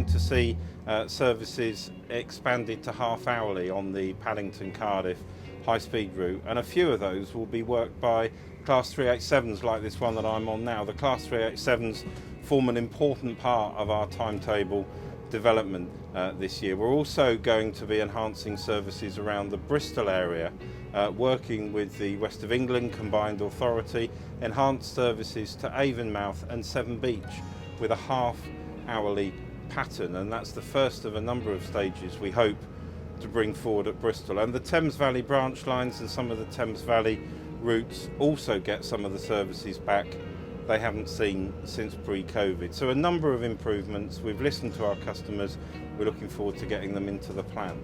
going to see services expanded to half hourly on the Paddington-Cardiff high-speed route, and a few of those will be worked by Class 387s like this one that I'm on now. The Class 387s form an important part of our timetable development this year. We're also going to be enhancing services around the Bristol area, working with the West of England Combined Authority, enhanced services to Avonmouth and Severn Beach with a half-hourly pattern, and that's the first of a number of stages we hope to bring forward at Bristol. And the Thames Valley branch lines and some of the Thames Valley routes also get some of the services back they haven't seen since pre-COVID. So a number of improvements. We've listened to our customers. We're looking forward to getting them into the plan.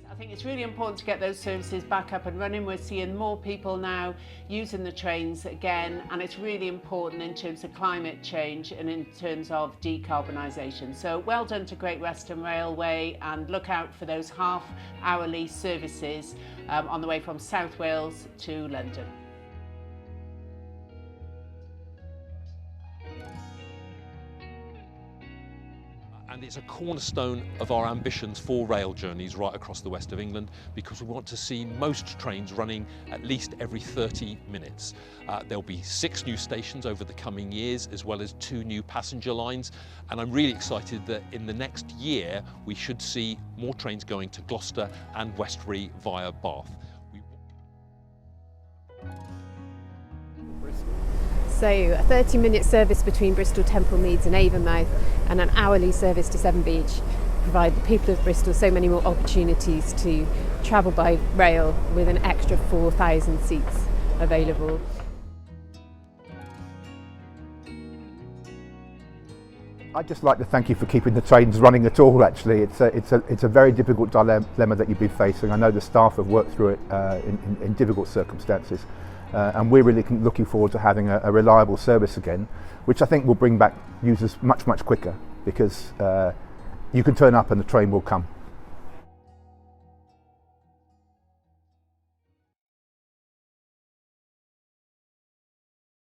I think it's really important to get those services back up and running. We're seeing more people now using the trains again, and it's really important in terms of climate change and in terms of decarbonisation. So well done to Great Western Railway, and look out for those half-hourly services on the way from South Wales to London. And it's a cornerstone of our ambitions for rail journeys right across the west of England, because we want to see most trains running at least every 30 minutes. There'll be 6 new stations over the coming years, as well as 2 new passenger lines. And I'm really excited that in the next year, we should see more trains going to Gloucester and Westbury via Bath. So a 30-minute service between Bristol, Temple Meads and Avonmouth, and an hourly service to Severn Beach provide the people of Bristol so many more opportunities to travel by rail, with an extra 4,000 seats available. I'd just like to thank you for keeping the trains running at all. Actually, it's a very difficult dilemma that you've been facing. I know the staff have worked through it in difficult circumstances. And we're really looking forward to having a reliable service again, which I think will bring back users much quicker, because you can turn up and the train will come.